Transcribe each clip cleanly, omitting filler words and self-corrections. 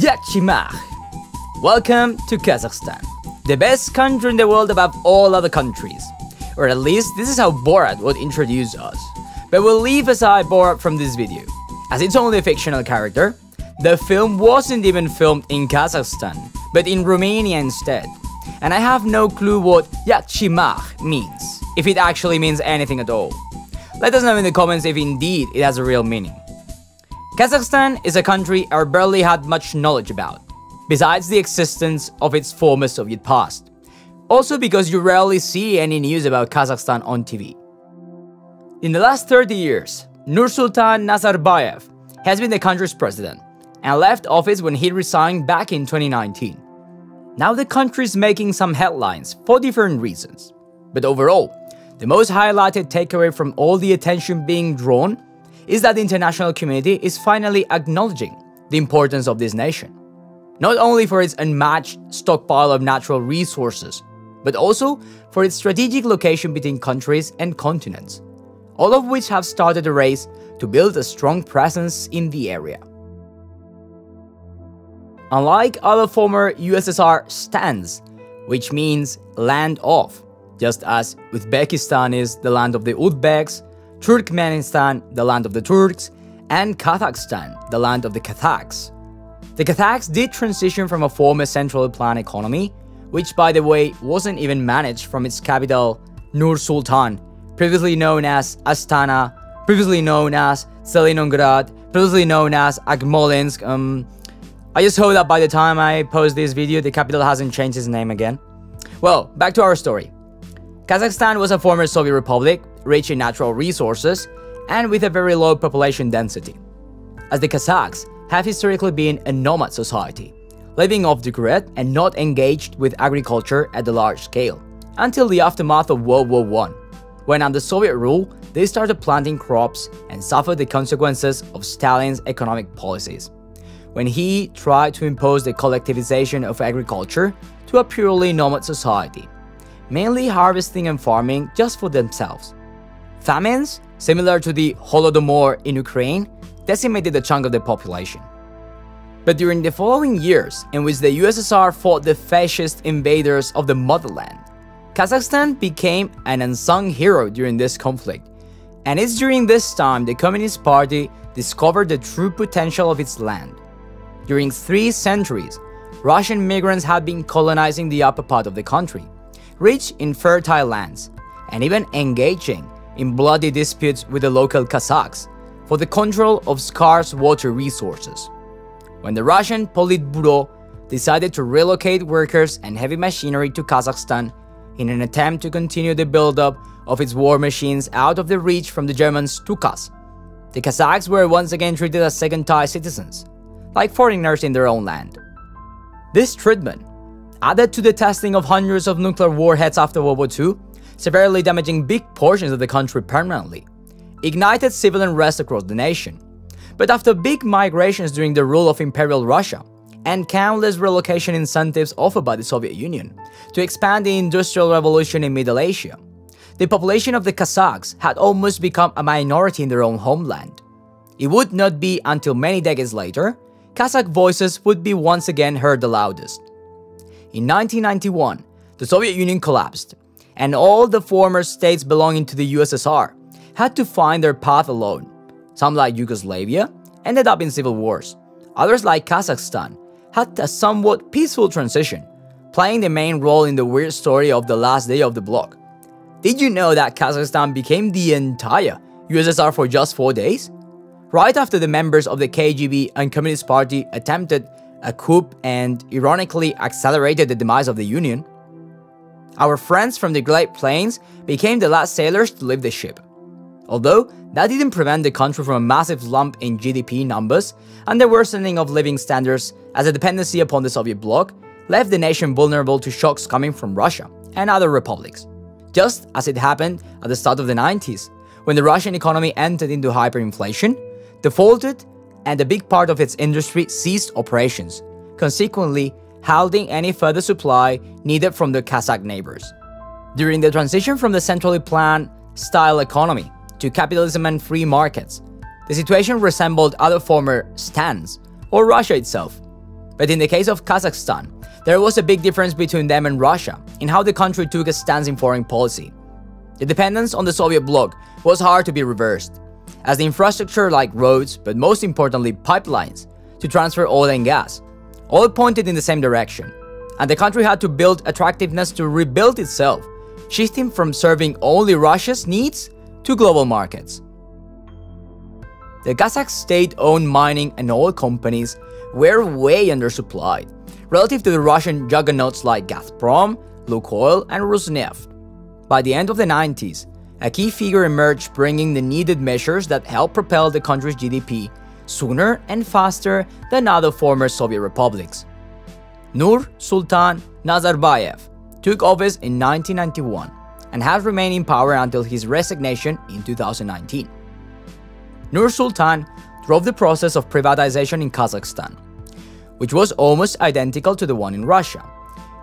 Yakshimach. Welcome to Kazakhstan, the best country in the world above all other countries. Or at least this is how Borat would introduce us. But we'll leave aside Borat from this video, as it's only a fictional character. The film wasn't even filmed in Kazakhstan, but in Romania instead. And I have no clue what Yakshimach means, if it actually means anything at all. Let us know in the comments if indeed it has a real meaning. Kazakhstan is a country I barely had much knowledge about, besides the existence of its former Soviet past. Also because you rarely see any news about Kazakhstan on TV. In the last 30 years, Nursultan Nazarbayev has been the country's president and left office when he resigned back in 2019. Now the country is making some headlines for different reasons. But overall, the most highlighted takeaway from all the attention being drawn is that the international community is finally acknowledging the importance of this nation. Not only for its unmatched stockpile of natural resources, but also for its strategic location between countries and continents, all of which have started a race to build a strong presence in the area. Unlike other former USSR stands, which means land of, just as Uzbekistan is the land of the Uzbeks, Turkmenistan the land of the Turks, and Kazakhstan the land of the Kazakhs. The Kazakhs did transition from a former centrally planned economy, which by the way wasn't even managed from its capital Nur-Sultan, previously known as Astana, previously known as Zelenograd, previously known as Akmolensk. I just hope that by the time I post this video, the capital hasn't changed its name again. Well, back to our story. Kazakhstan was a former Soviet republic, rich in natural resources, and with a very low population density, as the Kazakhs have historically been a nomad society, living off the grid and not engaged with agriculture at a large scale, until the aftermath of World War I, when under Soviet rule, they started planting crops and suffered the consequences of Stalin's economic policies, when he tried to impose the collectivization of agriculture to a purely nomad society, mainly harvesting and farming just for themselves. Famines, similar to the Holodomor in Ukraine, decimated a chunk of the population. But during the following years, in which the USSR fought the fascist invaders of the motherland, Kazakhstan became an unsung hero during this conflict. And it's during this time the Communist Party discovered the true potential of its land. During 3 centuries, Russian migrants had been colonizing the upper part of the country, rich in fertile lands, and even engaging in bloody disputes with the local Kazakhs for the control of scarce water resources. When the Russian Politburo decided to relocate workers and heavy machinery to Kazakhstan in an attempt to continue the buildup of its war machines out of the reach from the German Stukas, the Kazakhs were once again treated as second-tier citizens, like foreigners in their own land. This treatment, added to the testing of hundreds of nuclear warheads after World War II, severely damaging big portions of the country permanently, ignited civil unrest across the nation. But after big migrations during the rule of Imperial Russia, and countless relocation incentives offered by the Soviet Union to expand the Industrial Revolution in Middle Asia, the population of the Kazakhs had almost become a minority in their own homeland. It would not be until many decades later, Kazakh voices would be once again heard the loudest. In 1991, the Soviet Union collapsed, and all the former states belonging to the USSR had to find their path alone. Some, like Yugoslavia, ended up in civil wars. Others, like Kazakhstan, had a somewhat peaceful transition, playing the main role in the weird story of the last day of the bloc. Did you know that Kazakhstan became the entire USSR for just 4 days? Right after the members of the KGB and Communist Party attempted a coup and ironically accelerated the demise of the Union. Our friends from the Great Plains became the last sailors to leave the ship. Although that didn't prevent the country from a massive slump in GDP numbers and the worsening of living standards, as a dependency upon the Soviet bloc left the nation vulnerable to shocks coming from Russia and other republics. Just as it happened at the start of the 90s, when the Russian economy entered into hyperinflation, defaulted, and a big part of its industry ceased operations, consequently halting any further supply needed from the Kazakh neighbors. During the transition from the centrally planned style economy to capitalism and free markets, the situation resembled other former stands or Russia itself. But in the case of Kazakhstan, there was a big difference between them and Russia in how the country took a stance in foreign policy. The dependence on the Soviet bloc was hard to be reversed, as the infrastructure like roads, but most importantly pipelines, to transfer oil and gas, all pointed in the same direction, and the country had to build attractiveness to rebuild itself, shifting from serving only Russia's needs to global markets. The Kazakh state-owned mining and oil companies were way undersupplied relative to the Russian juggernauts like Gazprom, Lukoil, and Rosneft. By the end of the 90s, a key figure emerged bringing the needed measures that helped propel the country's GDP sooner and faster than other former Soviet republics. Nur-Sultan Nazarbayev took office in 1991 and has remained in power until his resignation in 2019. Nur-Sultan drove the process of privatization in Kazakhstan, which was almost identical to the one in Russia,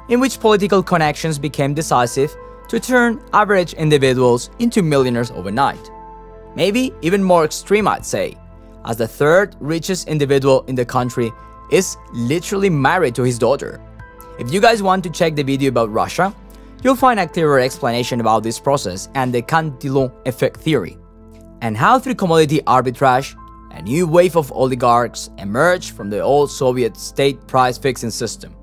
in which political connections became decisive to turn average individuals into millionaires overnight. Maybe even more extreme, I'd say, as the third richest individual in the country is literally married to his daughter. If you guys want to check the video about Russia, you'll find a clearer explanation about this process and the Cantillon effect theory, and how through commodity arbitrage, a new wave of oligarchs emerged from the old Soviet state price fixing system.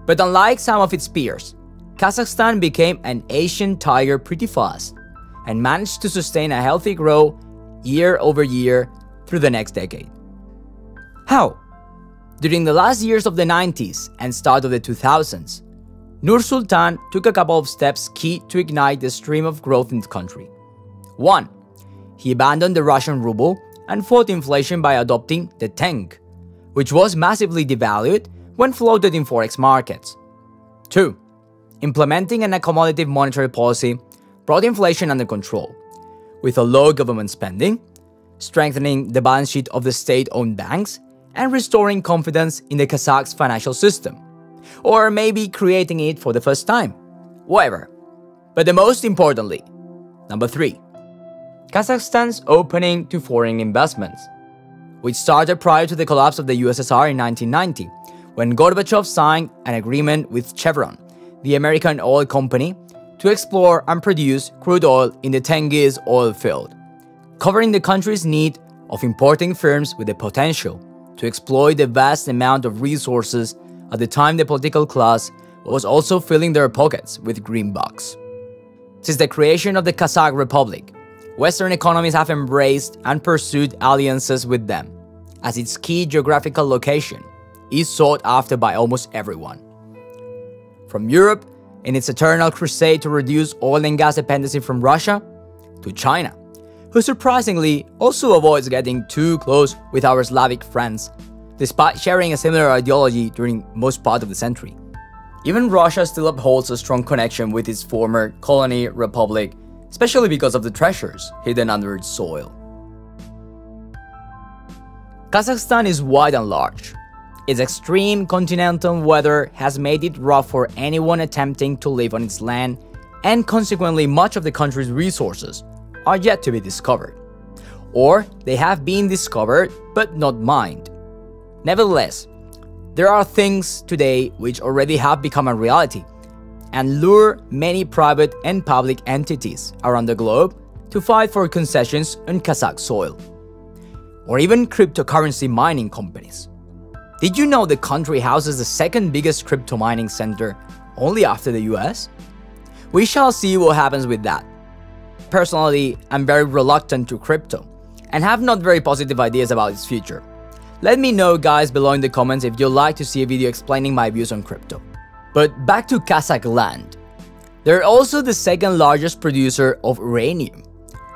But unlike some of its peers, Kazakhstan became an Asian tiger pretty fast and managed to sustain a healthy growth year over year through the next decade. How? During the last years of the 90s and start of the 2000s, Nur-Sultan took a couple of steps key to ignite the stream of growth in the country. 1. He abandoned the Russian ruble and fought inflation by adopting the tenge, which was massively devalued when floated in forex markets. 2. Implementing an accommodative monetary policy brought inflation under control, with a low government spending, strengthening the balance sheet of the state-owned banks, and restoring confidence in the Kazakh financial system, or maybe creating it for the first time. Whatever. But the most importantly, number 3. Kazakhstan's opening to foreign investments, which started prior to the collapse of the USSR in 1990, when Gorbachev signed an agreement with Chevron, the American oil company, to explore and produce crude oil in the Tengiz oil field, covering the country's need of importing firms with the potential to exploit the vast amount of resources at the time the political class was also filling their pockets with greenbacks. Since the creation of the Kazakh Republic, Western economies have embraced and pursued alliances with them, as its key geographical location is sought after by almost everyone. From Europe, in its eternal crusade to reduce oil and gas dependency from Russia, to China, who surprisingly also avoids getting too close with our Slavic friends, despite sharing a similar ideology during most part of the century. Even Russia still upholds a strong connection with its former colony republic, especially because of the treasures hidden under its soil. Kazakhstan is wide and large. Its extreme continental weather has made it rough for anyone attempting to live on its land, and consequently much of the country's resources are yet to be discovered. Or they have been discovered but not mined. Nevertheless, there are things today which already have become a reality and lure many private and public entities around the globe to fight for concessions on Kazakh soil. Or even cryptocurrency mining companies. Did you know the country houses the second biggest crypto mining center only after the US? We shall see what happens with that. Personally, I'm very reluctant to crypto and have not very positive ideas about its future. Let me know guys below in the comments if you'd like to see a video explaining my views on crypto. But back to Kazakh land. They're also the second largest producer of uranium,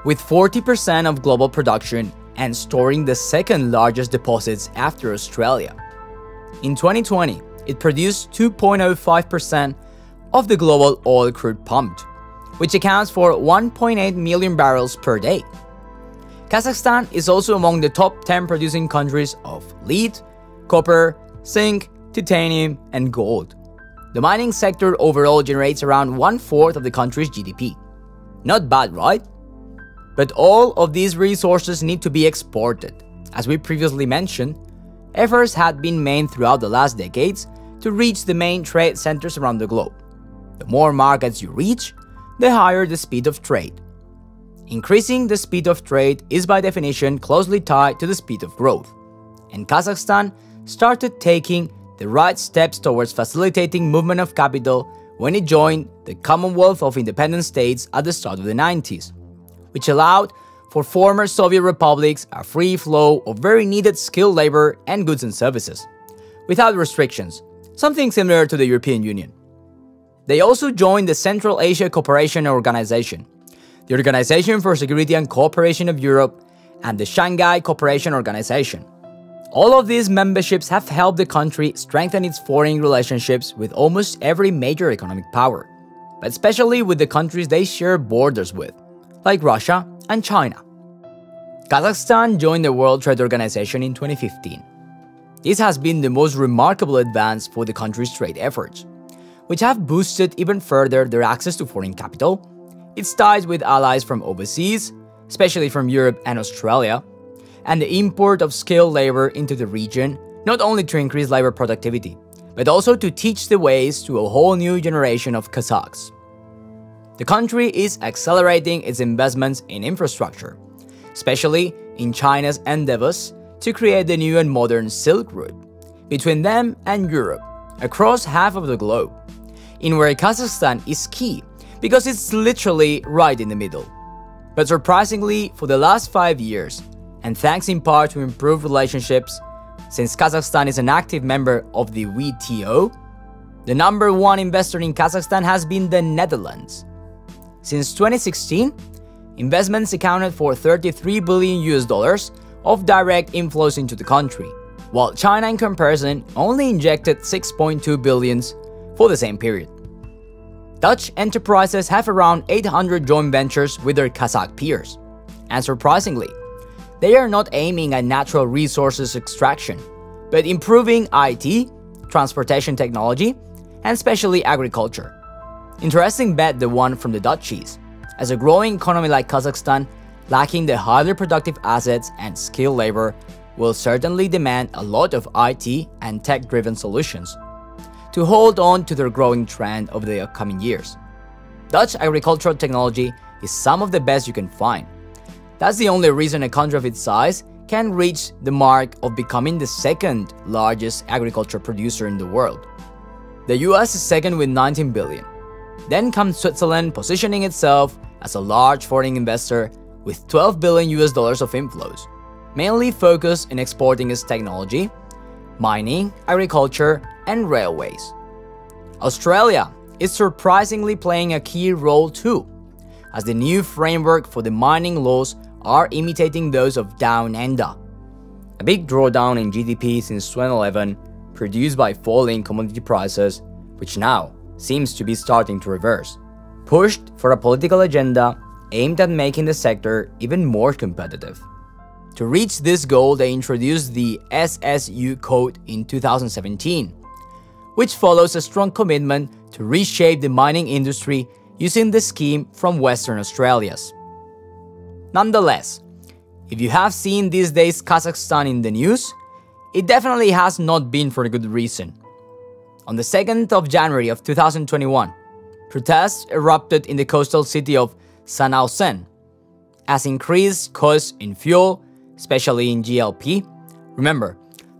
with 40% of global production and storing the second largest deposits after Australia. In 2020, it produced 2.05% of the global oil crude pumped, which accounts for 1.8 million barrels per day. Kazakhstan is also among the top 10 producing countries of lead, copper, zinc, titanium, and gold. The mining sector overall generates around 1/4 of the country's GDP. Not bad, right? But all of these resources need to be exported. As we previously mentioned, efforts had been made throughout the last decades to reach the main trade centers around the globe. The more markets you reach, the higher the speed of trade. Increasing the speed of trade is by definition closely tied to the speed of growth, and Kazakhstan started taking the right steps towards facilitating movement of capital when it joined the Commonwealth of Independent States at the start of the 90s, which allowed for former Soviet republics a free flow of very needed skilled labor and goods and services, without restrictions, something similar to the European Union. They also joined the Central Asia Cooperation Organization, the Organization for Security and Cooperation of Europe, and the Shanghai Cooperation Organization. All of these memberships have helped the country strengthen its foreign relationships with almost every major economic power, but especially with the countries they share borders with, like Russia and China. Kazakhstan joined the World Trade Organization in 2015. This has been the most remarkable advance for the country's trade efforts, which have boosted even further their access to foreign capital, its ties with allies from overseas, especially from Europe and Australia, and the import of skilled labor into the region, not only to increase labor productivity, but also to teach the ways to a whole new generation of Kazakhs. The country is accelerating its investments in infrastructure, especially in China's endeavors to create the new and modern Silk Route between them and Europe, across half of the globe, in where Kazakhstan is key because it's literally right in the middle. But surprisingly, for the last 5 years, and thanks in part to improved relationships, since Kazakhstan is an active member of the WTO, the #1 investor in Kazakhstan has been the Netherlands. Since 2016, investments accounted for $33 billion of direct inflows into the country, while China in comparison only injected $6.2 billion for the same period. Dutch enterprises have around 800 joint ventures with their Kazakh peers, and surprisingly, they are not aiming at natural resources extraction, but improving IT, transportation technology, and especially agriculture. Interesting bet the one from the Dutchies, as a growing economy like Kazakhstan, lacking the highly productive assets and skilled labor, will certainly demand a lot of IT and tech-driven solutions to hold on to their growing trend over the upcoming years. Dutch agricultural technology is some of the best you can find. That's the only reason a country of its size can reach the mark of becoming the second largest agriculture producer in the world. The US is second with 19 billion. Then comes Switzerland, positioning itself as a large foreign investor with $12 billion of inflows, mainly focused in exporting its technology, mining, agriculture, and railways. Australia is surprisingly playing a key role too, as the new framework for the mining laws are imitating those of Down Under. A big drawdown in GDP since 2011, produced by falling commodity prices, which now seems to be starting to reverse, pushed for a political agenda aimed at making the sector even more competitive. To reach this goal, they introduced the SSU Code in 2017, which follows a strong commitment to reshape the mining industry using the scheme from Western Australia's. Nonetheless, if you have seen these days Kazakhstan in the news, it definitely has not been for a good reason. On the 2nd of January of 2021, protests erupted in the coastal city of Sanausen, as increased costs in fuel, especially in GLP. Remember,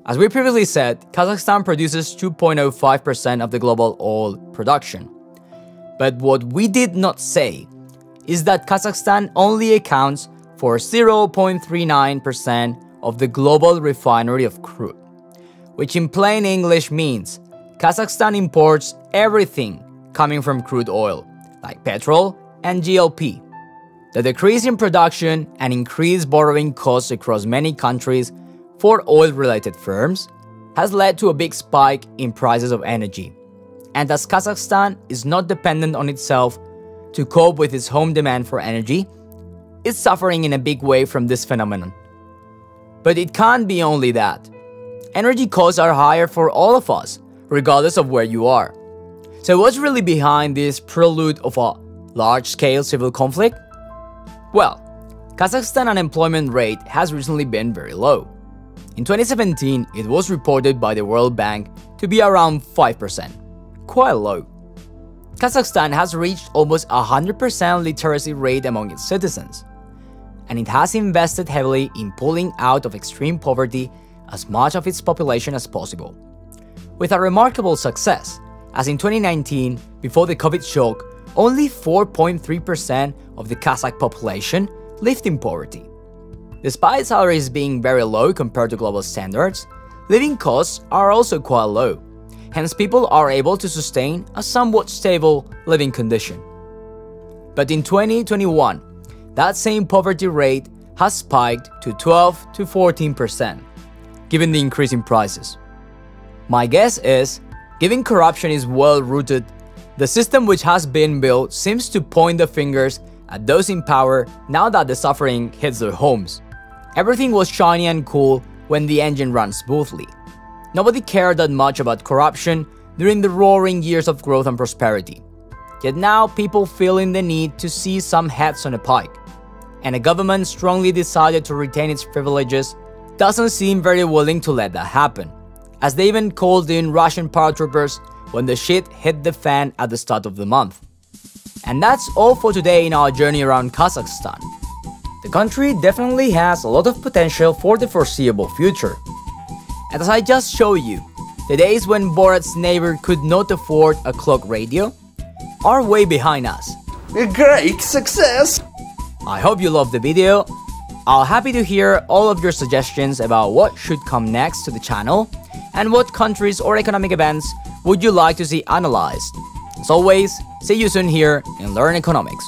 as we previously said, Kazakhstan produces 2.05% of the global oil production. But what we did not say is that Kazakhstan only accounts for 0.39% of the global refinery of crude, which in plain English means Kazakhstan imports everything coming from crude oil, like petrol and GLP. The decrease in production and increased borrowing costs across many countries for oil-related firms has led to a big spike in prices of energy. And as Kazakhstan is not dependent on itself to cope with its home demand for energy, it's suffering in a big way from this phenomenon. But it can't be only that. Energy costs are higher for all of us, regardless of where you are. So what's really behind this prelude of a large-scale civil conflict? Well, Kazakhstan unemployment rate has recently been very low, In 2017, it was reported by the World Bank to be around 5%, quite low. Kazakhstan has reached almost 100% literacy rate among its citizens, and it has invested heavily in pulling out of extreme poverty as much of its population as possible. With a remarkable success, as in 2019, before the COVID shock, only 4.3% of the Kazakh population lived in poverty. Despite salaries being very low compared to global standards, living costs are also quite low, hence people are able to sustain a somewhat stable living condition. But in 2021, that same poverty rate has spiked to 12 to 14%, given the increase in prices. My guess is, given corruption is well rooted, the system which has been built seems to point the fingers at those in power now that the suffering hits their homes. Everything was shiny and cool when the engine ran smoothly. Nobody cared that much about corruption during the roaring years of growth and prosperity. Yet now people feeling the need to see some heads on a pike, and a government strongly decided to retain its privileges doesn't seem very willing to let that happen, as they even called in Russian paratroopers when the shit hit the fan at the start of the month. And that's all for today in our journey around Kazakhstan. The country definitely has a lot of potential for the foreseeable future. And as I just showed you, the days when Borat's neighbor could not afford a clock radio are way behind us. A great success! I hope you loved the video. I'll happy to hear all of your suggestions about what should come next to the channel and what countries or economic events would you like to see analyzed. As always, see you soon here in Learn Economics.